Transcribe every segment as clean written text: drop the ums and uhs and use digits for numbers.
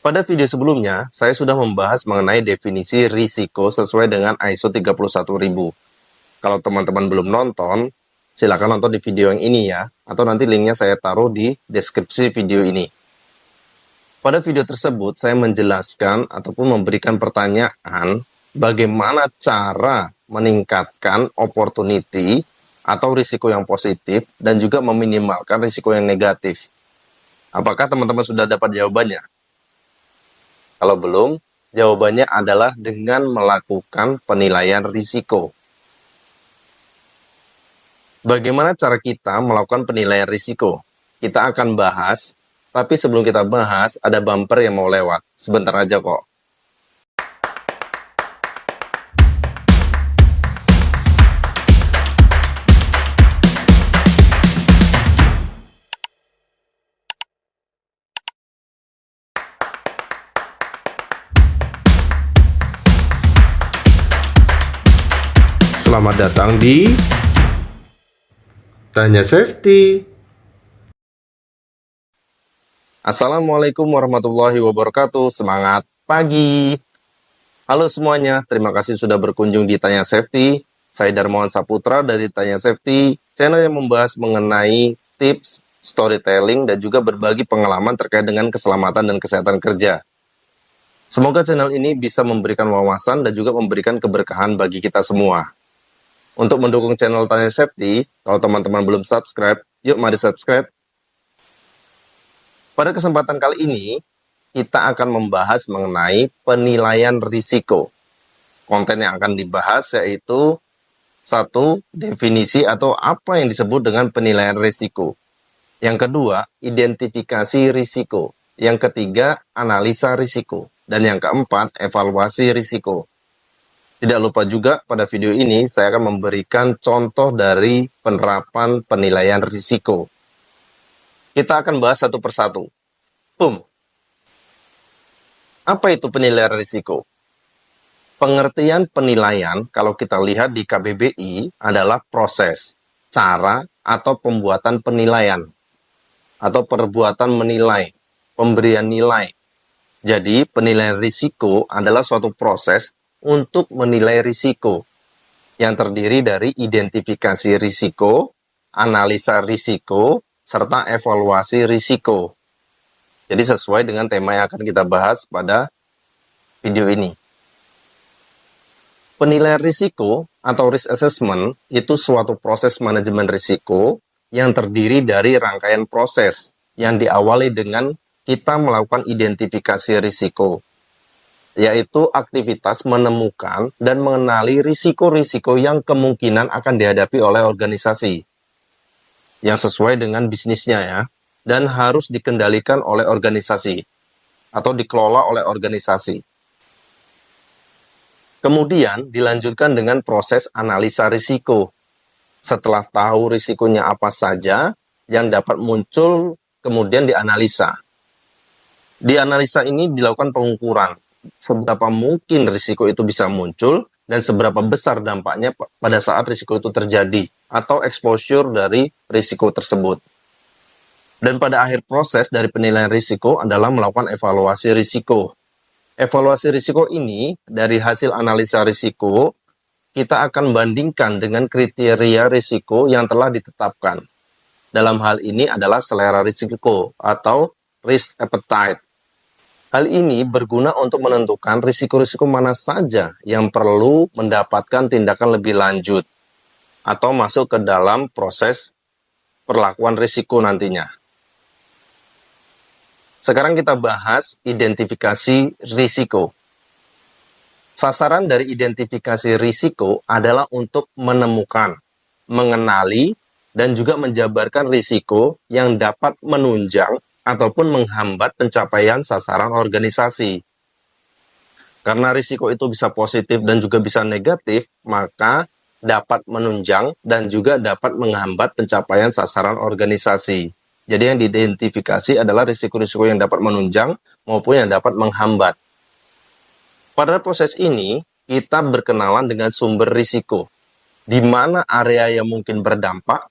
Pada video sebelumnya, saya sudah membahas mengenai definisi risiko sesuai dengan ISO 31000. Kalau teman-teman belum nonton, silakan nonton di video yang ini ya, atau nanti linknya saya taruh di deskripsi video ini. Pada video tersebut, saya menjelaskan ataupun memberikan pertanyaan bagaimana cara meningkatkan opportunity atau risiko yang positif dan juga meminimalkan risiko yang negatif. Apakah teman-teman sudah dapat jawabannya? Kalau belum, jawabannya adalah dengan melakukan penilaian risiko. Bagaimana cara kita melakukan penilaian risiko? Kita akan bahas, tapi sebelum kita bahas, ada bumper yang mau lewat. Sebentar aja kok. Selamat datang di Tanya Safety. Assalamualaikum warahmatullahi wabarakatuh. Semangat pagi. Halo semuanya, terima kasih sudah berkunjung di Tanya Safety. Saya Darmawan Saputra dari Tanya Safety, channel yang membahas mengenai tips, storytelling, dan juga berbagi pengalaman terkait dengan keselamatan dan kesehatan kerja. Semoga channel ini bisa memberikan wawasan dan juga memberikan keberkahan bagi kita semua. Untuk mendukung channel Tanya Safety, kalau teman-teman belum subscribe, yuk mari subscribe. Pada kesempatan kali ini, kita akan membahas mengenai penilaian risiko. Konten yang akan dibahas yaitu satu, definisi atau apa yang disebut dengan penilaian risiko. Yang kedua, identifikasi risiko. Yang ketiga, analisa risiko. Dan yang keempat, evaluasi risiko. Tidak lupa juga pada video ini saya akan memberikan contoh dari penerapan penilaian risiko. Kita akan bahas satu persatu. Apa itu penilaian risiko? Pengertian penilaian kalau kita lihat di KBBI adalah proses, cara, atau pembuatan penilaian. Atau perbuatan menilai, pemberian nilai. Jadi penilaian risiko adalah suatu proses untuk menilai risiko yang terdiri dari identifikasi risiko, analisa risiko, serta evaluasi risiko. Jadi sesuai dengan tema yang akan kita bahas pada video ini. Penilaian risiko atau risk assessment itu suatu proses manajemen risiko yang terdiri dari rangkaian proses yang diawali dengan kita melakukan identifikasi risiko, yaitu aktivitas menemukan dan mengenali risiko-risiko yang kemungkinan akan dihadapi oleh organisasi yang sesuai dengan bisnisnya ya, dan harus dikendalikan oleh organisasi atau dikelola oleh organisasi. Kemudian dilanjutkan dengan proses analisa risiko. Setelah tahu risikonya apa saja yang dapat muncul, kemudian dianalisa. Di analisa ini dilakukan pengukuran seberapa mungkin risiko itu bisa muncul dan seberapa besar dampaknya pada saat risiko itu terjadi atau exposure dari risiko tersebut. Dan pada akhir proses dari penilaian risiko adalah melakukan evaluasi risiko. Evaluasi risiko ini dari hasil analisa risiko kita akan bandingkan dengan kriteria risiko yang telah ditetapkan. Dalam hal ini adalah selera risiko atau risk appetite. Hal ini berguna untuk menentukan risiko-risiko mana saja yang perlu mendapatkan tindakan lebih lanjut atau masuk ke dalam proses perlakuan risiko nantinya. Sekarang kita bahas identifikasi risiko. Sasaran dari identifikasi risiko adalah untuk menemukan, mengenali, dan juga menjabarkan risiko yang dapat menunjang ataupun menghambat pencapaian sasaran organisasi. Karena risiko itu bisa positif dan juga bisa negatif, maka dapat menunjang dan juga dapat menghambat pencapaian sasaran organisasi. Jadi yang diidentifikasi adalah risiko-risiko yang dapat menunjang maupun yang dapat menghambat. Pada proses ini, kita berkenalan dengan sumber risiko, di mana area yang mungkin berdampak,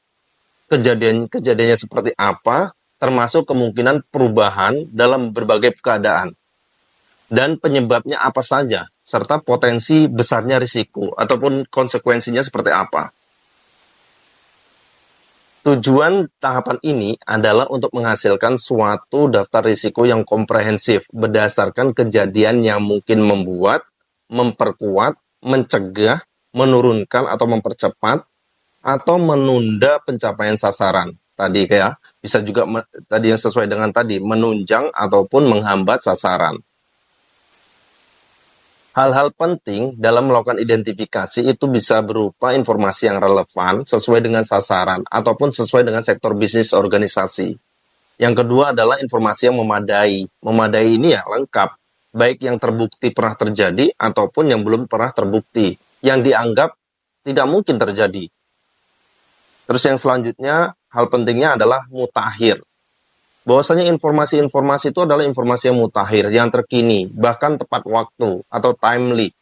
kejadiannya seperti apa, termasuk kemungkinan perubahan dalam berbagai keadaan. dan penyebabnya apa saja, serta potensi besarnya risiko ataupun konsekuensinya seperti apa. Tujuan tahapan ini adalah untuk menghasilkan suatu daftar risiko yang komprehensif berdasarkan kejadian yang mungkin membuat, memperkuat, mencegah, menurunkan atau mempercepat, atau menunda pencapaian sasaran. Tadi kayak bisa juga tadi yang sesuai dengan tadi, menunjang ataupun menghambat sasaran. Hal-hal penting dalam melakukan identifikasi itu bisa berupa informasi yang relevan sesuai dengan sasaran ataupun sesuai dengan sektor bisnis organisasi. Yang kedua adalah informasi yang memadai. Memadai ini ya lengkap, baik yang terbukti pernah terjadi ataupun yang belum pernah terbukti, yang dianggap tidak mungkin terjadi. Terus yang selanjutnya, hal pentingnya adalah mutakhir. Bahwasanya informasi-informasi itu adalah informasi yang mutakhir, yang terkini, bahkan tepat waktu atau timely.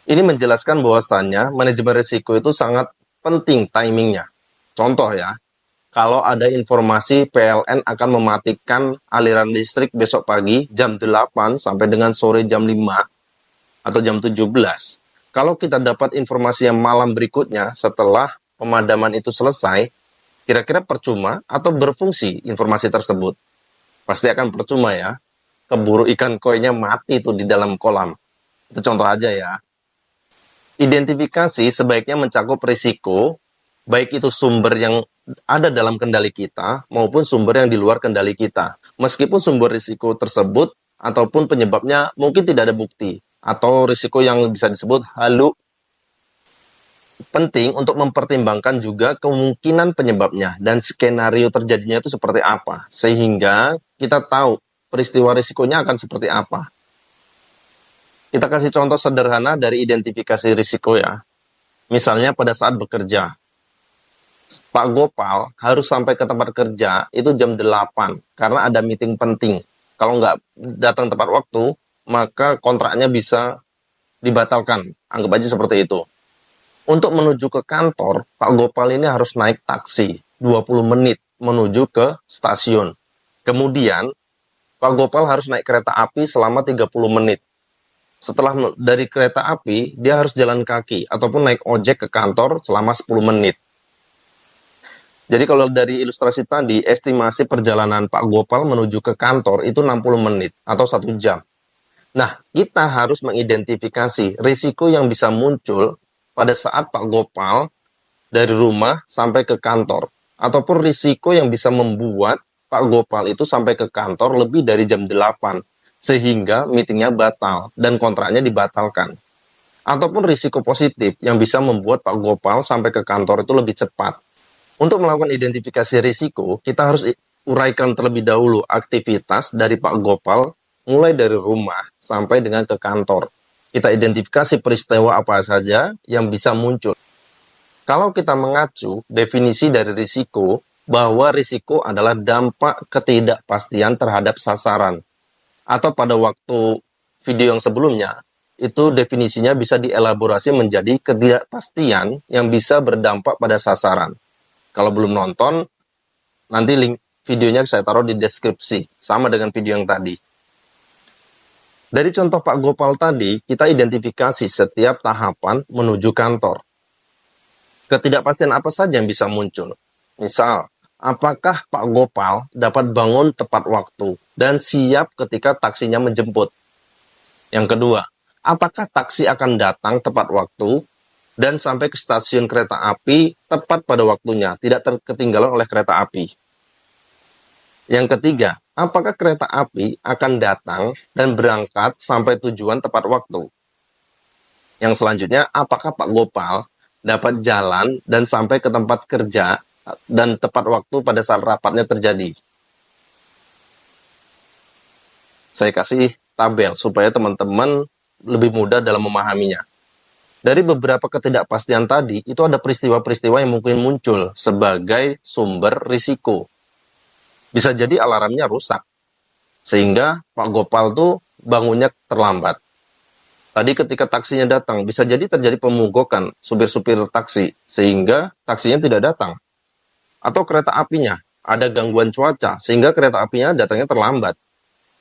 Ini menjelaskan bahwasannya manajemen risiko itu sangat penting timingnya. Contoh ya, kalau ada informasi PLN akan mematikan aliran listrik besok pagi jam 8 sampai dengan sore jam 5 atau jam 17. Kalau kita dapat informasi yang malam berikutnya setelah pemadaman itu selesai, kira-kira percuma atau berfungsi informasi tersebut? Pasti akan percuma ya. Keburu ikan koinya mati tuh di dalam kolam. Itu contoh aja ya. Identifikasi sebaiknya mencakup risiko, baik itu sumber yang ada dalam kendali kita maupun sumber yang di luar kendali kita. Meskipun sumber risiko tersebut ataupun penyebabnya mungkin tidak ada bukti atau risiko yang bisa disebut halu. Penting untuk mempertimbangkan juga kemungkinan penyebabnya dan skenario terjadinya itu seperti apa, sehingga kita tahu peristiwa risikonya akan seperti apa. Kita kasih contoh sederhana dari identifikasi risiko ya. Misalnya pada saat bekerja, Pak Gopal harus sampai ke tempat kerja itu jam 8 karena ada meeting penting. Kalau nggak datang tepat waktu, maka kontraknya bisa dibatalkan. Anggap aja seperti itu. Untuk menuju ke kantor, Pak Gopal ini harus naik taksi 20 menit menuju ke stasiun. Kemudian, Pak Gopal harus naik kereta api selama 30 menit. Setelah dari kereta api, dia harus jalan kaki ataupun naik ojek ke kantor selama 10 menit. Jadi kalau dari ilustrasi tadi, estimasi perjalanan Pak Gopal menuju ke kantor itu 60 menit atau 1 jam. Nah, kita harus mengidentifikasi risiko yang bisa muncul pada saat Pak Gopal dari rumah sampai ke kantor, ataupun risiko yang bisa membuat Pak Gopal itu sampai ke kantor lebih dari jam 8, sehingga meetingnya batal dan kontraknya dibatalkan. Ataupun risiko positif yang bisa membuat Pak Gopal sampai ke kantor itu lebih cepat. Untuk melakukan identifikasi risiko, kita harus uraikan terlebih dahulu aktivitas dari Pak Gopal mulai dari rumah sampai dengan ke kantor. Kita identifikasi peristiwa apa saja yang bisa muncul. Kalau kita mengacu definisi dari risiko, bahwa risiko adalah dampak ketidakpastian terhadap sasaran. Atau pada waktu video yang sebelumnya, itu definisinya bisa dielaborasi menjadi ketidakpastian yang bisa berdampak pada sasaran. Kalau belum nonton, nanti link videonya saya taruh di deskripsi, sama dengan video yang tadi. Dari contoh Pak Gopal tadi, kita identifikasi setiap tahapan menuju kantor. Ketidakpastian apa saja yang bisa muncul? Misal, apakah Pak Gopal dapat bangun tepat waktu dan siap ketika taksinya menjemput? Yang kedua, apakah taksi akan datang tepat waktu dan sampai ke stasiun kereta api tepat pada waktunya, tidak ketinggalan oleh kereta api? Yang ketiga, apakah kereta api akan datang dan berangkat sampai tujuan tepat waktu? Yang selanjutnya, apakah Pak Gopal dapat jalan dan sampai ke tempat kerja dan tepat waktu pada saat rapatnya terjadi? Saya kasih tabel supaya teman-teman lebih mudah dalam memahaminya. Dari beberapa ketidakpastian tadi, itu ada peristiwa-peristiwa yang mungkin muncul sebagai sumber risiko. Bisa jadi alarmnya rusak, sehingga Pak Gopal tuh bangunnya terlambat. Tadi ketika taksinya datang, bisa jadi terjadi pemogokan supir-supir taksi, sehingga taksinya tidak datang. Atau kereta apinya, ada gangguan cuaca, sehingga kereta apinya datangnya terlambat.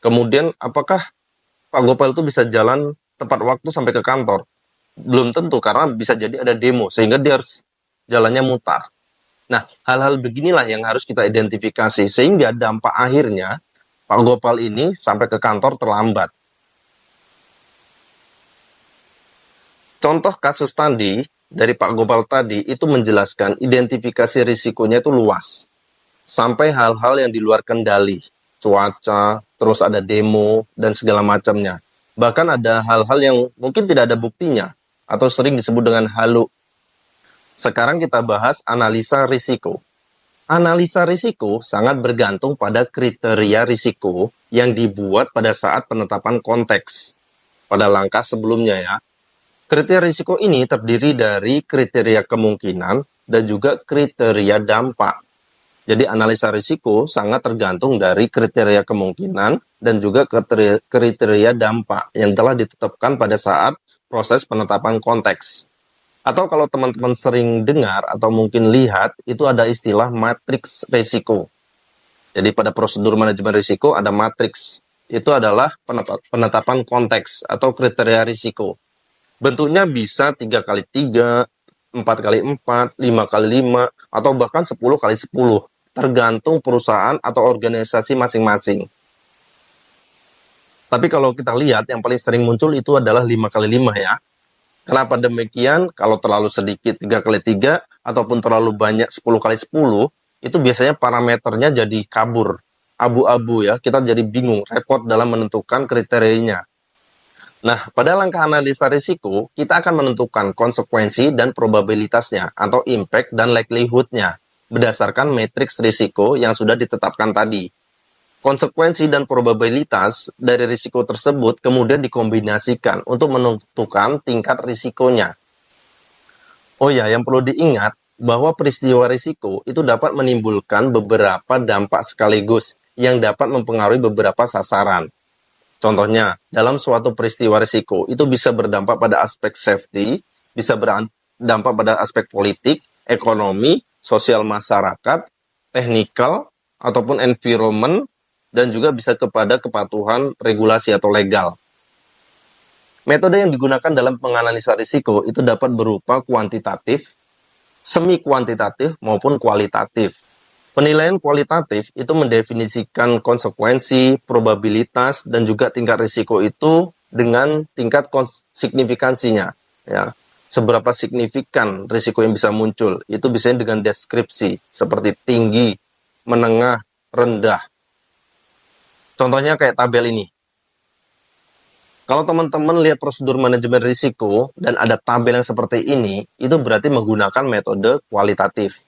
Kemudian apakah Pak Gopal itu bisa jalan tepat waktu sampai ke kantor? Belum tentu, karena bisa jadi ada demo, sehingga dia harus jalannya mutar. Nah, hal-hal beginilah yang harus kita identifikasi, sehingga dampak akhirnya Pak Gopal ini sampai ke kantor terlambat. Contoh kasus tadi, dari Pak Gopal tadi, itu menjelaskan identifikasi risikonya itu luas. Sampai hal-hal yang di luar kendali, cuaca, terus ada demo, dan segala macamnya. Bahkan ada hal-hal yang mungkin tidak ada buktinya, atau sering disebut dengan halu. Sekarang kita bahas analisa risiko. Analisa risiko sangat bergantung pada kriteria risiko yang dibuat pada saat penetapan konteks. Pada langkah sebelumnya ya. Kriteria risiko ini terdiri dari kriteria kemungkinan dan juga kriteria dampak. Jadi analisa risiko sangat tergantung dari kriteria kemungkinan dan juga kriteria dampak yang telah ditetapkan pada saat proses penetapan konteks. Atau kalau teman-teman sering dengar atau mungkin lihat, itu ada istilah matriks risiko. Jadi pada prosedur manajemen risiko ada matriks. Itu adalah penetapan konteks atau kriteria risiko. Bentuknya bisa 3x3, 4x4, 5x5, atau bahkan 10x10, tergantung perusahaan atau organisasi masing-masing. Tapi kalau kita lihat, yang paling sering muncul itu adalah 5x5 ya. Kenapa demikian? Kalau terlalu sedikit 3x3, ataupun terlalu banyak 10x10, itu biasanya parameternya jadi kabur, abu-abu ya, kita jadi bingung, repot dalam menentukan kriterianya. Nah, pada langkah analisa risiko, kita akan menentukan konsekuensi dan probabilitasnya, atau impact dan likelihood-nya, berdasarkan matriks risiko yang sudah ditetapkan tadi. Konsekuensi dan probabilitas dari risiko tersebut kemudian dikombinasikan untuk menentukan tingkat risikonya. Oh ya, yang perlu diingat, bahwa peristiwa risiko itu dapat menimbulkan beberapa dampak sekaligus yang dapat mempengaruhi beberapa sasaran. Contohnya, dalam suatu peristiwa risiko, itu bisa berdampak pada aspek safety, bisa berdampak pada aspek politik, ekonomi, sosial masyarakat, teknikal, ataupun environment, dan juga bisa kepada kepatuhan regulasi atau legal. Metode yang digunakan dalam menganalisa risiko itu dapat berupa kuantitatif, semi kuantitatif, maupun kualitatif. Penilaian kualitatif itu mendefinisikan konsekuensi, probabilitas, dan juga tingkat risiko itu dengan tingkat signifikansinya. Ya. Seberapa signifikan risiko yang bisa muncul, itu biasanya dengan deskripsi, seperti tinggi, menengah, rendah. Contohnya kayak tabel ini. Kalau teman-teman lihat prosedur manajemen risiko, dan ada tabel yang seperti ini, itu berarti menggunakan metode kualitatif.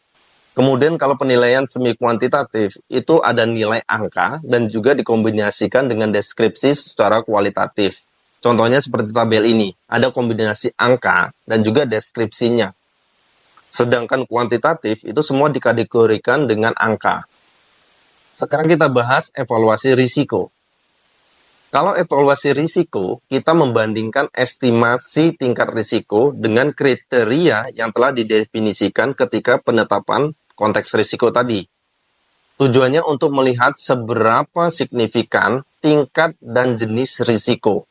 Kemudian kalau penilaian semi kuantitatif, itu ada nilai angka dan juga dikombinasikan dengan deskripsi secara kualitatif. Contohnya seperti tabel ini, ada kombinasi angka dan juga deskripsinya. Sedangkan kuantitatif itu semua dikategorikan dengan angka. Sekarang kita bahas evaluasi risiko. Kalau evaluasi risiko, kita membandingkan estimasi tingkat risiko dengan kriteria yang telah didefinisikan ketika penetapan konteks risiko tadi. Tujuannya untuk melihat seberapa signifikan tingkat dan jenis risiko.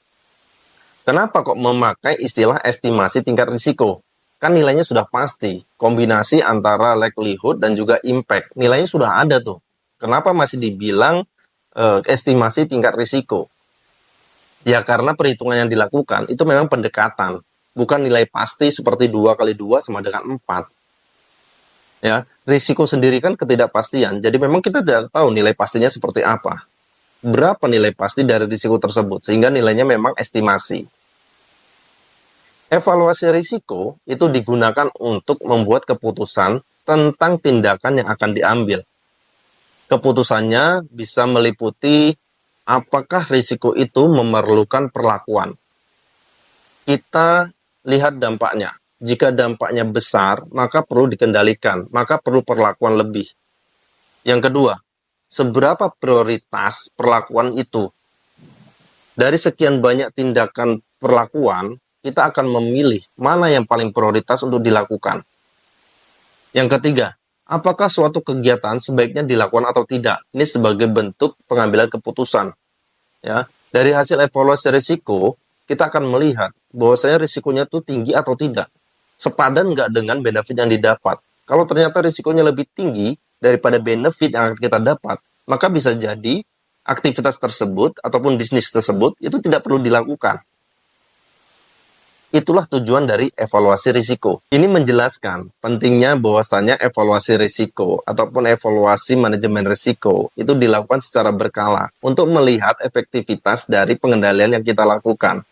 Kenapa kok memakai istilah estimasi tingkat risiko? Kan nilainya sudah pasti, kombinasi antara likelihood dan juga impact. Nilainya sudah ada tuh. Kenapa masih dibilang estimasi tingkat risiko? Ya karena perhitungan yang dilakukan itu memang pendekatan, bukan nilai pasti seperti 2x2 sama dengan 4. Ya, risiko sendiri kan ketidakpastian, jadi memang kita tidak tahu nilai pastinya seperti apa. Berapa nilai pasti dari risiko tersebut, sehingga nilainya memang estimasi. Evaluasi risiko itu digunakan untuk membuat keputusan tentang tindakan yang akan diambil. Keputusannya bisa meliputi apakah risiko itu memerlukan perlakuan. Kita lihat dampaknya. Jika dampaknya besar, maka perlu dikendalikan, maka perlu perlakuan lebih. Yang kedua, seberapa prioritas perlakuan itu? Dari sekian banyak tindakan perlakuan, kita akan memilih mana yang paling prioritas untuk dilakukan. Yang ketiga, apakah suatu kegiatan sebaiknya dilakukan atau tidak? Ini sebagai bentuk pengambilan keputusan. ya. Dari hasil evaluasi risiko, kita akan melihat bahwasanya risikonya itu tinggi atau tidak. Sepadan nggak dengan benefit yang didapat. Kalau ternyata risikonya lebih tinggi daripada benefit yang akan kita dapat, maka bisa jadi aktivitas tersebut ataupun bisnis tersebut itu tidak perlu dilakukan. Itulah tujuan dari evaluasi risiko. Ini menjelaskan pentingnya bahwasanya evaluasi risiko ataupun evaluasi manajemen risiko itu dilakukan secara berkala untuk melihat efektivitas dari pengendalian yang kita lakukan.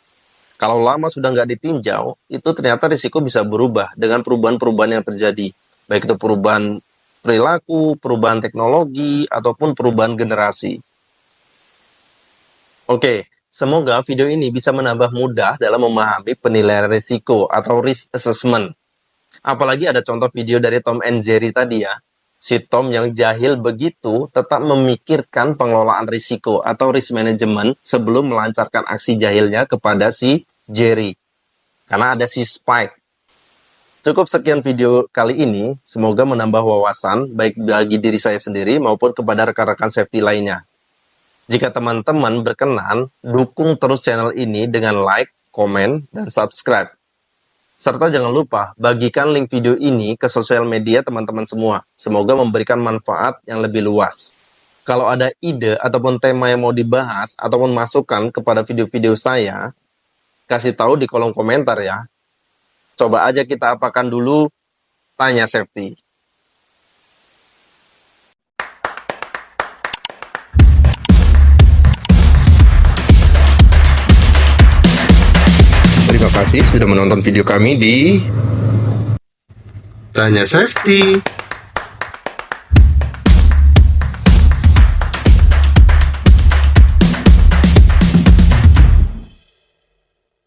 Kalau lama sudah nggak ditinjau, itu ternyata risiko bisa berubah dengan perubahan-perubahan yang terjadi. Baik itu perubahan perilaku, perubahan teknologi, ataupun perubahan generasi. Oke. Semoga video ini bisa menambah mudah dalam memahami penilaian risiko atau risk assessment. Apalagi ada contoh video dari Tom and Jerry tadi ya. Si Tom yang jahil begitu tetap memikirkan pengelolaan risiko atau risk management sebelum melancarkan aksi jahilnya kepada si Jerry. Karena ada si Spike. Cukup sekian video kali ini. Semoga menambah wawasan baik bagi diri saya sendiri maupun kepada rekan-rekan safety lainnya. Jika teman-teman berkenan, dukung terus channel ini dengan like, komen, dan subscribe. Serta jangan lupa, bagikan link video ini ke sosial media teman-teman semua. Semoga memberikan manfaat yang lebih luas. Kalau ada ide ataupun tema yang mau dibahas ataupun masukan kepada video-video saya, kasih tahu di kolom komentar ya. Coba aja kita apakan dulu, tanya safety. Terima kasih sudah menonton video kami di Tanya Safety.